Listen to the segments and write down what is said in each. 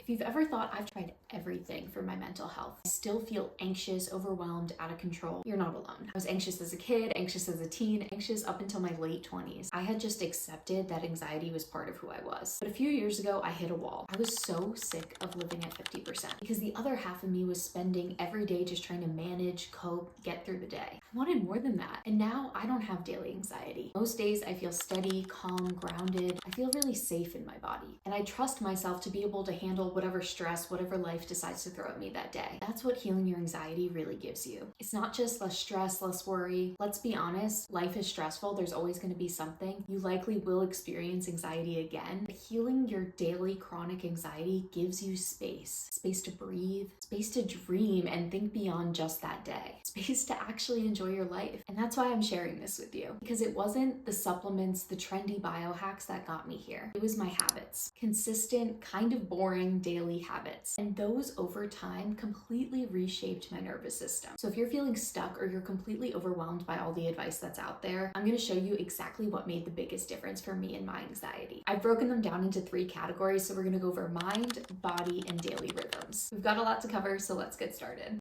If you've ever thought I've tried everything for my mental health, I still feel anxious, overwhelmed, out of control, you're not alone. I was anxious as a kid, anxious as a teen, anxious up until my late 20s. I had just accepted that anxiety was part of who I was. But a few years ago, I hit a wall. I was so sick of living at 50% because the other half of me was spending every day just trying to manage, cope, get through the day. I wanted more than that. And now I don't have daily anxiety. Most days I feel steady, calm, grounded. I feel really safe in my body. And I trust myself to be able to handle whatever stress, whatever life decides to throw at me that day. That's what healing your anxiety really gives you. It's not just less stress, less worry. Let's be honest, life is stressful. There's always going to be something. You likely will experience anxiety again. But healing your daily chronic anxiety gives you space. Space to breathe, space to dream and think beyond just that day. Space to actually enjoy your life. And that's why I'm sharing this with you. Because it wasn't the supplements, the trendy biohacks that got me here. It was my habits. Consistent, kind of boring daily habits. And those over time completely reshaped my nervous system. So if you're feeling stuck or you're completely overwhelmed by all the advice that's out there, I'm going to show you exactly what made the biggest difference for me and my anxiety. I've broken them down into 3 categories, so we're going to go over mind, body, and daily rhythms. We've got a lot to cover, so let's get started.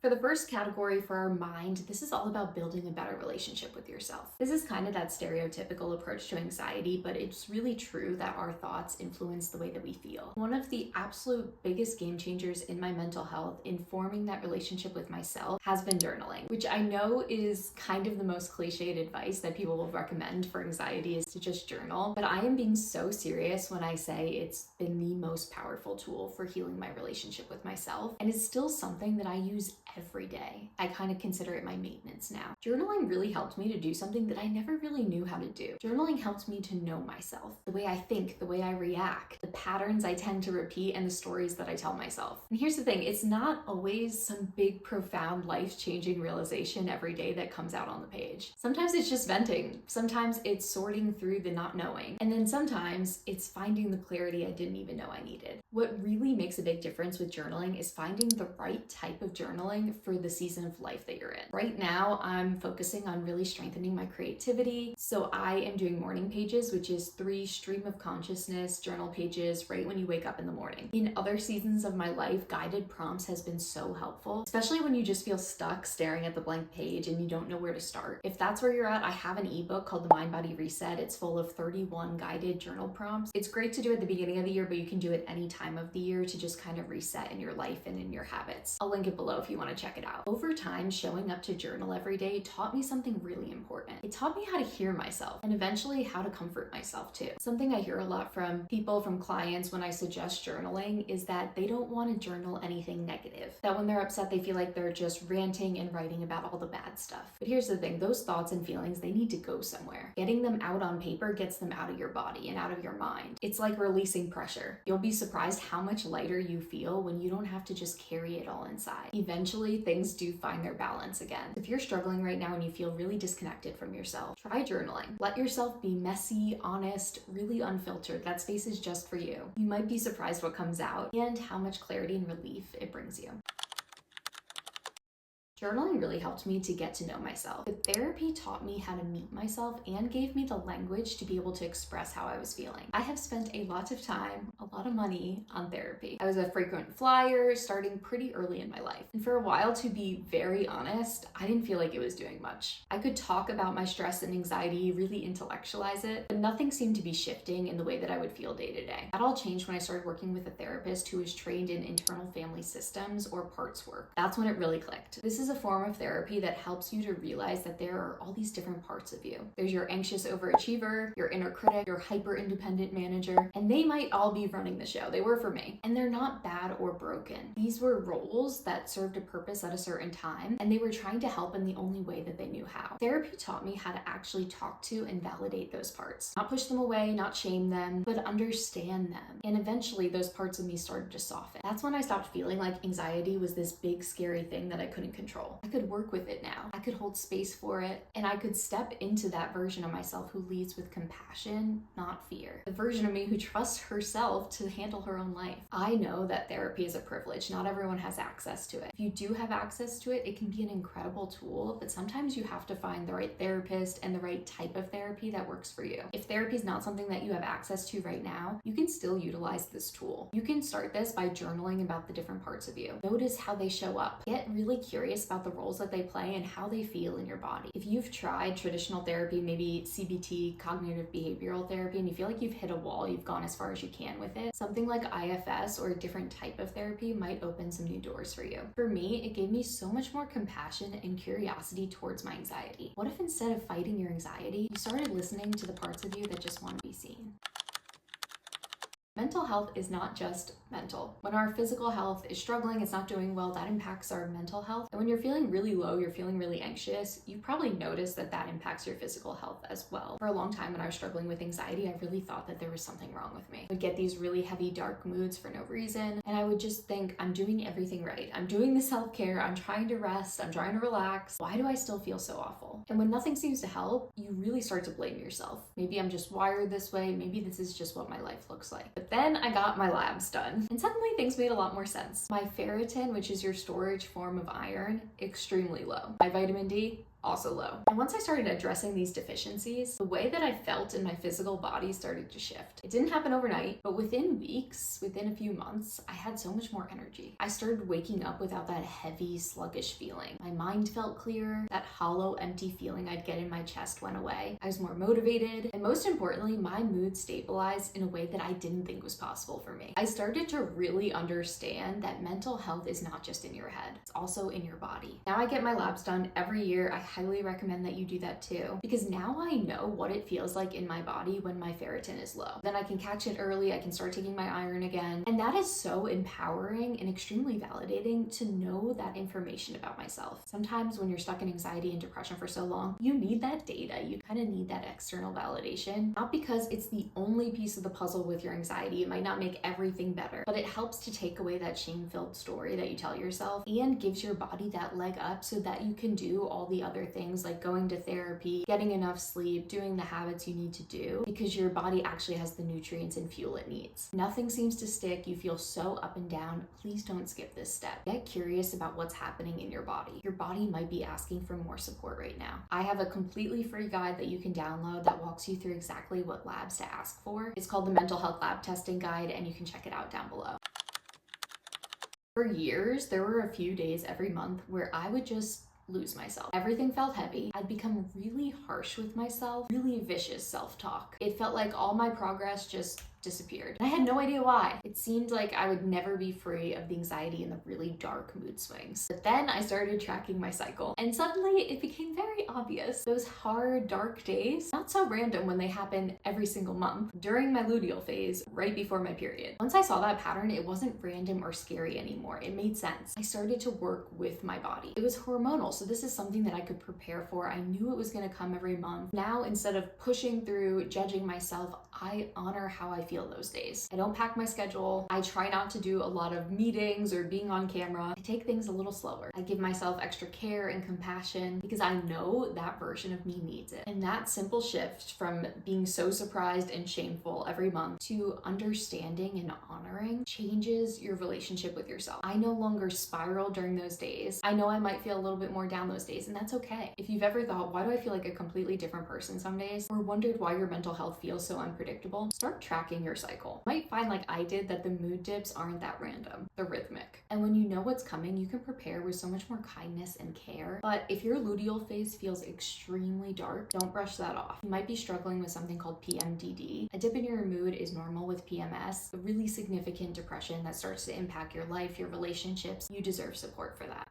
For the first category, for our mind, this is all about building a better relationship with yourself. This is kind of that stereotypical approach to anxiety, but it's really true that our thoughts influence the way that we feel. One of the absolute biggest game changers in my mental health in forming that relationship with myself has been journaling, which I know is kind of the most cliched advice that people will recommend for anxiety is to just journal. But I am being so serious when I say it's been the most powerful tool for healing my relationship with myself. And it's still something that I use every day. I kind of consider it my maintenance now. Journaling really helped me to do something that I never really knew how to do. Journaling helped me to know myself, the way I think, the way I react, the patterns I tend to repeat, and the stories that I tell myself. And here's the thing, it's not always some big, profound, life-changing realization every day that comes out on the page. Sometimes it's just venting. Sometimes it's sorting through the not knowing. And then sometimes it's finding the clarity I didn't even know I needed. What really makes a big difference with journaling is finding the right type of journaling for the season of life that you're in. Right now, I'm focusing on really strengthening my creativity. So I am doing morning pages, which is 3 stream of consciousness journal pages right when you wake up in the morning. In other seasons of my life, guided prompts has been so helpful, especially when you just feel stuck staring at the blank page and you don't know where to start. If that's where you're at, I have an ebook called The Mind Body Reset. It's full of 31 guided journal prompts. It's great to do at the beginning of the year, but you can do it any time of the year to just kind of reset in your life and in your habits. I'll link it below if you want to check it out. Over time, showing up to journal every day taught me something really important. It taught me how to hear myself and eventually how to comfort myself too. Something I hear a lot from people, from clients when I suggest journaling is that they don't want to journal anything negative. That when they're upset, they feel like they're just ranting and writing about all the bad stuff. But here's the thing, those thoughts and feelings, they need to go somewhere. Getting them out on paper gets them out of your body and out of your mind. It's like releasing pressure. You'll be surprised how much lighter you feel when you don't have to just carry it all inside. Eventually, things do find their balance again. If you're struggling right now and you feel really disconnected from yourself, try journaling. Let yourself be messy, honest, really unfiltered. That space is just for you. You might be surprised what comes out and how much clarity and relief it brings you. Journaling really helped me to get to know myself. But therapy taught me how to meet myself and gave me the language to be able to express how I was feeling. I have spent a lot of time, a lot of money on therapy. I was a frequent flyer starting pretty early in my life. And for a while, to be very honest, I didn't feel like it was doing much. I could talk about my stress and anxiety, really intellectualize it, but nothing seemed to be shifting in the way that I would feel day to day. That all changed when I started working with a therapist who was trained in internal family systems or parts work. That's when it really clicked. This is a form of therapy that helps you to realize that there are all these different parts of you. There's your anxious overachiever, your inner critic, your hyper independent manager, and they might all be running the show. They were for me. And they're not bad or broken. These were roles that served a purpose at a certain time, and they were trying to help in the only way that they knew how. Therapy taught me how to actually talk to and validate those parts. Not push them away, not shame them, but understand them. And eventually those parts of me started to soften. That's when I stopped feeling like anxiety was this big scary thing that I couldn't control. control. I could work with it now. I could hold space for it, and I could step into that version of myself who leads with compassion, not fear. The version of me who trusts herself to handle her own life. I know that therapy is a privilege. Not everyone has access to it. If you do have access to it, it can be an incredible tool, but sometimes you have to find the right therapist and the right type of therapy that works for you. If therapy is not something that you have access to right now, you can still utilize this tool. You can start this by journaling about the different parts of you. Notice how they show up. Get really curious about the roles that they play and how they feel in your body. If you've tried traditional therapy, maybe CBT, cognitive behavioral therapy, and you feel like you've hit a wall, you've gone as far as you can with it, something like IFS or a different type of therapy might open some new doors for you. For me, it gave me so much more compassion and curiosity towards my anxiety. What if instead of fighting your anxiety, you started listening to the parts of you that just want to be seen? Mental health is not just mental. When our physical health is struggling, it's not doing well, that impacts our mental health. And when you're feeling really low, you're feeling really anxious, you probably notice that that impacts your physical health as well. For a long time when I was struggling with anxiety, I really thought that there was something wrong with me. I would get these really heavy, dark moods for no reason, and I would just think, I'm doing everything right. I'm doing the self-care, I'm trying to rest, I'm trying to relax. Why do I still feel so awful? And when nothing seems to help, you really start to blame yourself. Maybe I'm just wired this way, maybe this is just what my life looks like. But then I got my labs done, and suddenly things made a lot more sense. My ferritin, which is your storage form of iron, extremely low. My vitamin D, also low. And once I started addressing these deficiencies, the way that I felt in my physical body started to shift. It didn't happen overnight, but within weeks, within a few months, I had so much more energy. I started waking up without that heavy, sluggish feeling. My mind felt clear, that hollow, empty feeling I'd get in my chest went away. I was more motivated, and most importantly, my mood stabilized in a way that I didn't think was possible for me. I started to really understand that mental health is not just in your head, it's also in your body. Now I get my labs done every year. I highly recommend that you do that too, because now I know what it feels like in my body when my ferritin is low. Then I can catch it early, I can start taking my iron again, and that is so empowering and extremely validating to know that information about myself. Sometimes when you're stuck in anxiety and depression for so long, you need that data, you kind of need that external validation, not because it's the only piece of the puzzle with your anxiety, it might not make everything better, but it helps to take away that shame-filled story that you tell yourself and gives your body that leg up so that you can do all the other things like going to therapy, getting enough sleep, doing the habits you need to do, because your body actually has the nutrients and fuel it needs. Nothing seems to stick, you feel so up and down. Please don't skip this step. Get curious about what's happening in your body. Your body might be asking for more support right now. I have a completely free guide that you can download that walks you through exactly what labs to ask for. It's called the Mental Health Lab Testing Guide, and you can check it out down below. For years, there were a few days every month where I would just lose myself. Everything felt heavy. I'd become really harsh with myself, really vicious self-talk. It felt like all my progress just disappeared. I had no idea why. It seemed like I would never be free of the anxiety and the really dark mood swings. But then I started tracking my cycle, and suddenly it became very obvious. Those hard, dark days, not so random when they happen every single month, during my luteal phase, right before my period. Once I saw that pattern, it wasn't random or scary anymore. It made sense. I started to work with my body. It was hormonal, so this is something that I could prepare for. I knew it was gonna come every month. Now, instead of pushing through, judging myself, I honor how I feel those days. I don't pack my schedule. I try not to do a lot of meetings or being on camera. I take things a little slower. I give myself extra care and compassion because I know that version of me needs it. And that simple shift from being so surprised and shameful every month to understanding and honoring changes your relationship with yourself. I no longer spiral during those days. I know I might feel a little bit more down those days, and that's okay. If you've ever thought, why do I feel like a completely different person some days, or wondered why your mental health feels so unpredictable, start tracking your cycle. You might find, like I did, that the mood dips aren't that random. They're rhythmic. And when you know what's coming, you can prepare with so much more kindness and care. But if your luteal phase feels extremely dark, don't brush that off. You might be struggling with something called PMDD. A dip in your mood is normal with PMS. A really significant depression that starts to impact your life, your relationships. You deserve support for that.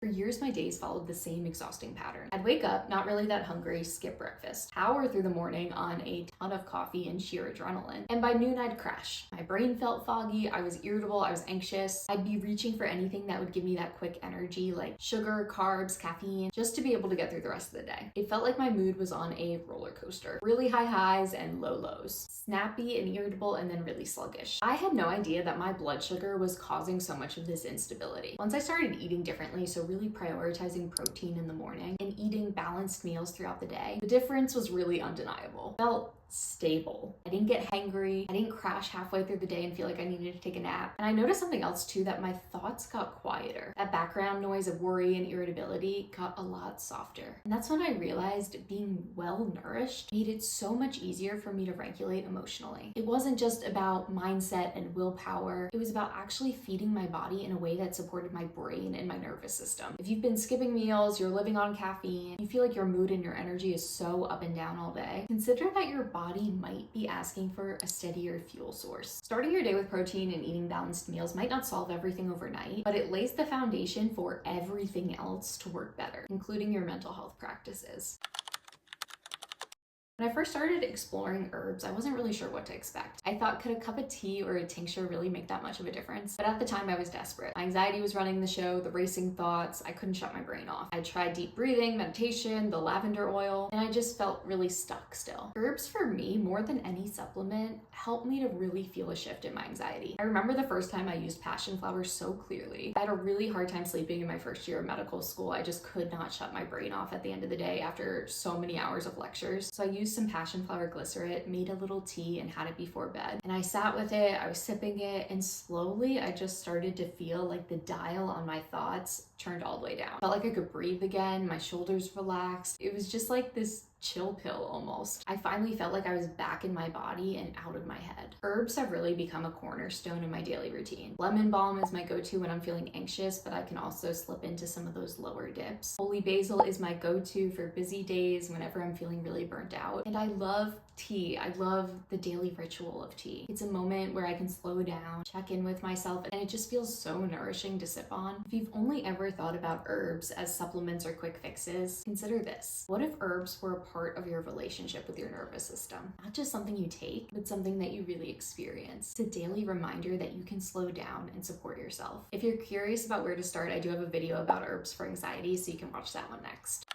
For years, my days followed the same exhausting pattern. I'd wake up, not really that hungry, skip breakfast, power through the morning on a ton of coffee and sheer adrenaline, and by noon I'd crash. My brain felt foggy, I was irritable, I was anxious. I'd be reaching for anything that would give me that quick energy, like sugar, carbs, caffeine, just to be able to get through the rest of the day. It felt like my mood was on a roller coaster. Really high highs and low lows. Snappy and irritable, and then really sluggish. I had no idea that my blood sugar was causing so much of this instability. Once I started eating differently, so really prioritizing protein in the morning and eating balanced meals throughout the day, the difference was really undeniable. Felt stable. I didn't get hangry. I didn't crash halfway through the day and feel like I needed to take a nap. And I noticed something else too, that my thoughts got quieter. That background noise of worry and irritability got a lot softer. And that's when I realized being well nourished made it so much easier for me to regulate emotionally. It wasn't just about mindset and willpower. It was about actually feeding my body in a way that supported my brain and my nervous system. If you've been skipping meals, you're living on caffeine, you feel like your mood and your energy is so up and down all day, consider that your body might be asking for a steadier fuel source. Starting your day with protein and eating balanced meals might not solve everything overnight, but it lays the foundation for everything else to work better, including your mental health practices. When I first started exploring herbs, I wasn't really sure what to expect. I thought, could a cup of tea or a tincture really make that much of a difference? But at the time I was desperate. My anxiety was running the show, the racing thoughts, I couldn't shut my brain off. I tried deep breathing, meditation, the lavender oil, and I just felt really stuck still. Herbs for me, more than any supplement, helped me to really feel a shift in my anxiety. I remember the first time I used passion flower so clearly. I had a really hard time sleeping in my first year of medical school. I just could not shut my brain off at the end of the day after so many hours of lectures. So I used some passion flower glycerate, made a little tea, and had it before bed. And I sat with it, I was sipping it, and slowly I just started to feel like the dial on my thoughts turned all the way down. Felt like I could breathe again, my shoulders relaxed. It was just like this chill pill almost. I finally felt like I was back in my body and out of my head. Herbs have really become a cornerstone in my daily routine. Lemon balm is my go-to when I'm feeling anxious, but I can also slip into some of those lower dips. Holy basil is my go-to for busy days whenever I'm feeling really burnt out. And I love tea. I love the daily ritual of tea. It's a moment where I can slow down, check in with myself, and it just feels so nourishing to sip on. If you've only ever thought about herbs as supplements or quick fixes, consider this. What if herbs were a part of your relationship with your nervous system? Not just something you take, but something that you really experience. It's a daily reminder that you can slow down and support yourself. If you're curious about where to start, I do have a video about herbs for anxiety, so you can watch that one next.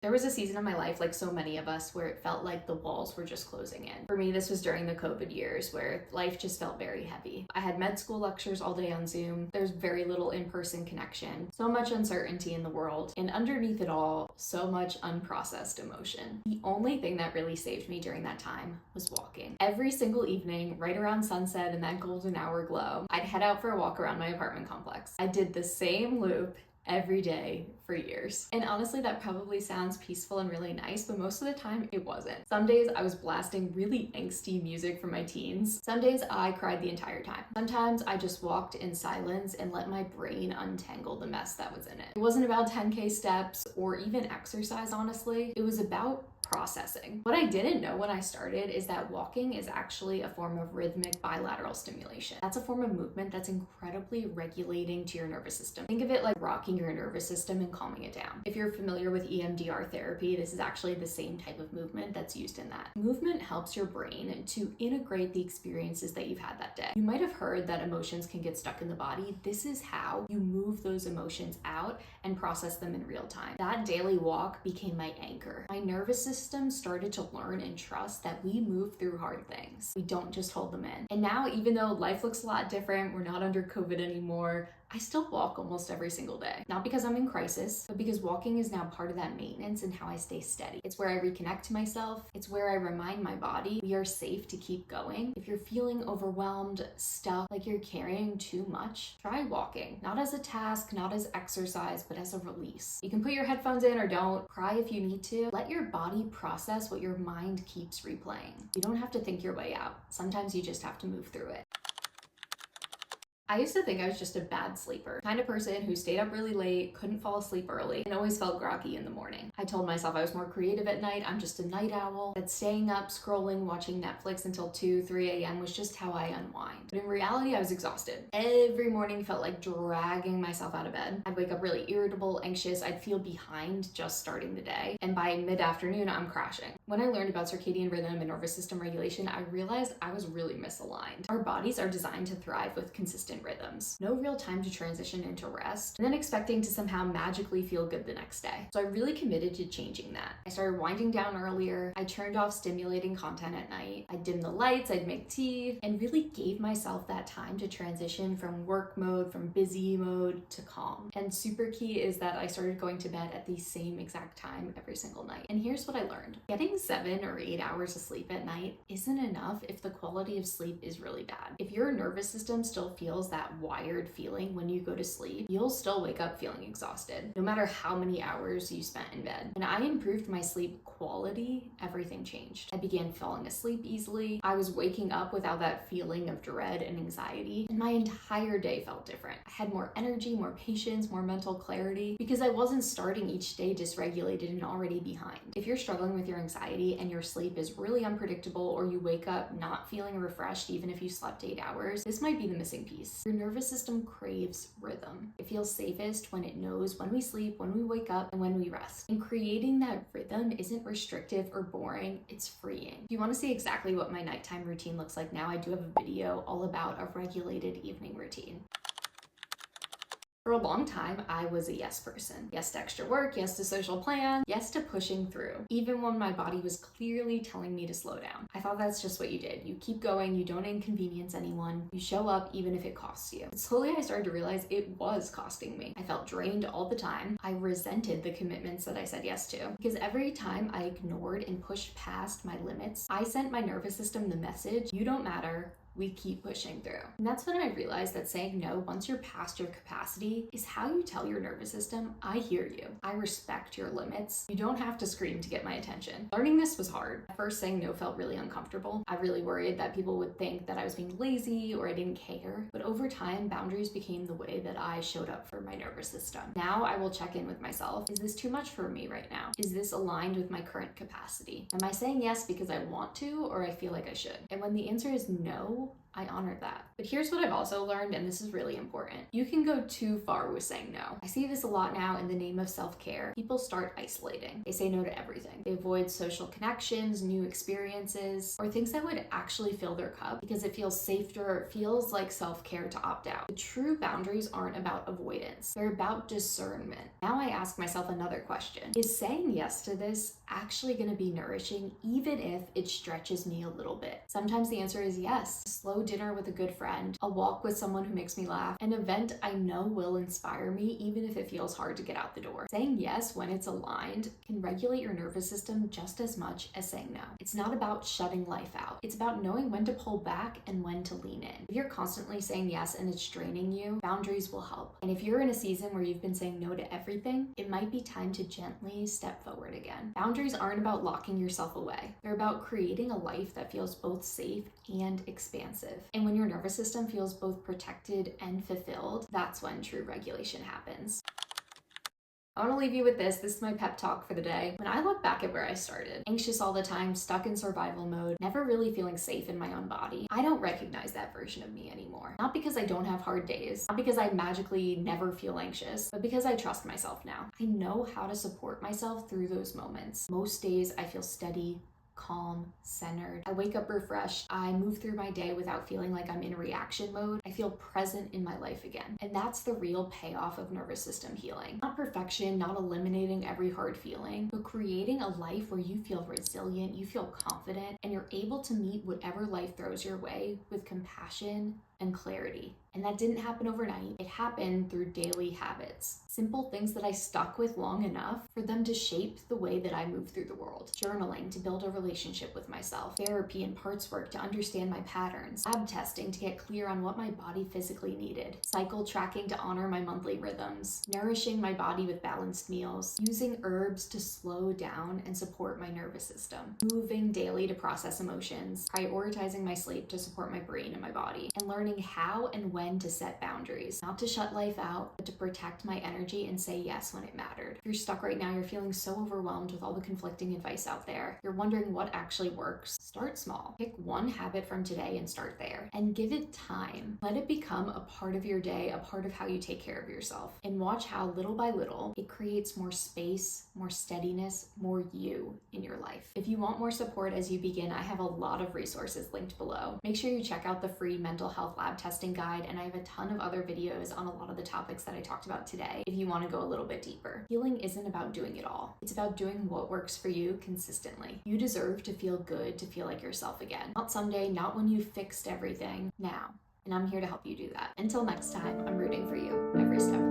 There was a season of my life, like so many of us, where it felt like the walls were just closing in. For me, this was during the COVID years where life just felt very heavy. I had med school lectures all day on Zoom. There's very little in-person connection, so much uncertainty in the world, and underneath it all, so much unprocessed emotion. The only thing that really saved me during that time was walking. Every single evening, right around sunset and that golden hour glow, I'd head out for a walk around my apartment complex. I did the same loop every day for years. And honestly, that probably sounds peaceful and really nice, but most of the time it wasn't. Some days I was blasting really angsty music from my teens. Some days I cried the entire time. Sometimes I just walked in silence and let my brain untangle the mess that was in it. It wasn't about 10K steps or even exercise, honestly. It was about processing. What I didn't know when I started is that walking is actually a form of rhythmic bilateral stimulation. That's a form of movement that's incredibly regulating to your nervous system. Think of it like rocking your nervous system and calming it down. If you're familiar with EMDR therapy, this is actually the same type of movement that's used in that. Movement helps your brain to integrate the experiences that you've had that day. You might have heard that emotions can get stuck in the body. This is how you move those emotions out and process them in real time. That daily walk became my anchor. My nervous system started to learn and trust that we move through hard things. We don't just hold them in. And now, even though life looks a lot different, we're not under COVID anymore, I still walk almost every single day. Not because I'm in crisis, but because walking is now part of that maintenance and how I stay steady. It's where I reconnect to myself. It's where I remind my body we are safe to keep going. If you're feeling overwhelmed, stuck, like you're carrying too much, try walking. Not as a task, not as exercise, but as a release. You can put your headphones in or don't. Cry if you need to. Let your body process what your mind keeps replaying. You don't have to think your way out. Sometimes you just have to move through it. I used to think I was just a bad sleeper, kind of person who stayed up really late, couldn't fall asleep early, and always felt groggy in the morning. I told myself I was more creative at night, I'm just a night owl, that staying up, scrolling, watching Netflix until 2, 3 a.m. was just how I unwind. But in reality, I was exhausted. Every morning felt like dragging myself out of bed. I'd wake up really irritable, anxious, I'd feel behind just starting the day, and by mid-afternoon, I'm crashing. When I learned about circadian rhythm and nervous system regulation, I realized I was really misaligned. Our bodies are designed to thrive with consistent rhythms. No real time to transition into rest, and then expecting to somehow magically feel good the next day. So I really committed to changing that. I started winding down earlier, I turned off stimulating content at night, I'd dim the lights, I'd make tea, and really gave myself that time to transition from work mode, from busy mode to calm. And super key is that I started going to bed at the same exact time every single night. And here's what I learned. Getting 7 or 8 hours of sleep at night isn't enough if the quality of sleep is really bad. If your nervous system still feels that wired feeling when you go to sleep, you'll still wake up feeling exhausted, no matter how many hours you spent in bed. When I improved my sleep quality, everything changed. I began falling asleep easily. I was waking up without that feeling of dread and anxiety, and my entire day felt different. I had more energy, more patience, more mental clarity, because I wasn't starting each day dysregulated and already behind. If you're struggling with your anxiety and your sleep is really unpredictable, or you wake up not feeling refreshed even if you slept 8 hours, this might be the missing piece. Your nervous system craves rhythm. It feels safest when it knows when we sleep, when we wake up, and when we rest. And creating that rhythm isn't restrictive or boring, it's freeing. If you want to see exactly what my nighttime routine looks like now, I do have a video all about a regulated evening routine. For a long time, I was a yes person. Yes to extra work, yes to social plan, yes to pushing through, even when my body was clearly telling me to slow down. I thought that's just what you did. You keep going, you don't inconvenience anyone, you show up even if it costs you. But slowly I started to realize it was costing me. I felt drained all the time. I resented the commitments that I said yes to, because every time I ignored and pushed past my limits, I sent my nervous system the message, you don't matter, we keep pushing through. And that's when I realized that saying no once you're past your capacity is how you tell your nervous system, I hear you. I respect your limits. You don't have to scream to get my attention. Learning this was hard. At first, saying no felt really uncomfortable. I really worried that people would think that I was being lazy or I didn't care. But over time, boundaries became the way that I showed up for my nervous system. Now I will check in with myself. Is this too much for me right now? Is this aligned with my current capacity? Am I saying yes because I want to or I feel like I should? And when the answer is no, I honor that. But here's what I've also learned, and this is really important. You can go too far with saying no. I see this a lot now in the name of self-care. People start isolating. They say no to everything. They avoid social connections, new experiences, or things that would actually fill their cup because it feels safer, or it feels like self-care to opt out. The true boundaries aren't about avoidance. They're about discernment. Now I ask myself another question. Is saying yes to this actually going to be nourishing even if it stretches me a little bit? Sometimes the answer is yes. Slow dinner with a good friend, a walk with someone who makes me laugh, an event I know will inspire me even if it feels hard to get out the door. Saying yes when it's aligned can regulate your nervous system just as much as saying no. It's not about shutting life out. It's about knowing when to pull back and when to lean in. If you're constantly saying yes and it's draining you, boundaries will help. And if you're in a season where you've been saying no to everything, it might be time to gently step forward again. Boundaries aren't about locking yourself away. They're about creating a life that feels both safe and expansive. And when your nervous system feels both protected and fulfilled, that's when true regulation happens. I want to leave you with this. This is my pep talk for the day. When I look back at where I started, anxious all the time, stuck in survival mode, never really feeling safe in my own body, I don't recognize that version of me anymore. Not because I don't have hard days, not because I magically never feel anxious, but because I trust myself now. I know how to support myself through those moments. Most days I feel steady, calm, centered. I wake up refreshed. I move through my day without feeling like I'm in reaction mode. I feel present in my life again. And that's the real payoff of nervous system healing. Not perfection, not eliminating every hard feeling, but creating a life where you feel resilient, you feel confident, and you're able to meet whatever life throws your way with compassion and clarity. And that didn't happen overnight. It happened through daily habits. Simple things that I stuck with long enough for them to shape the way that I move through the world. Journaling to build a relationship with myself. Therapy and parts work to understand my patterns. Lab testing to get clear on what my body physically needed. Cycle tracking to honor my monthly rhythms. Nourishing my body with balanced meals. Using herbs to slow down and support my nervous system. Moving daily to process emotions. Prioritizing my sleep to support my brain and my body. And learning how and when when to set boundaries, not to shut life out, but to protect my energy and say yes when it mattered. If you're stuck right now, you're feeling so overwhelmed with all the conflicting advice out there, you're wondering what actually works, start small. Pick one habit from today and start there. And give it time. Let it become a part of your day, a part of how you take care of yourself. And watch how little by little, it creates more space, more steadiness, more you in your life. If you want more support as you begin, I have a lot of resources linked below. Make sure you check out the free mental health lab testing guide, and I have a ton of other videos on a lot of the topics that I talked about today if you want to go a little bit deeper. Healing isn't about doing it all. It's about doing what works for you consistently. You deserve to feel good, to feel like yourself again. Not someday, not when you've fixed everything, now. And I'm here to help you do that. Until next time, I'm rooting for you every step of the way.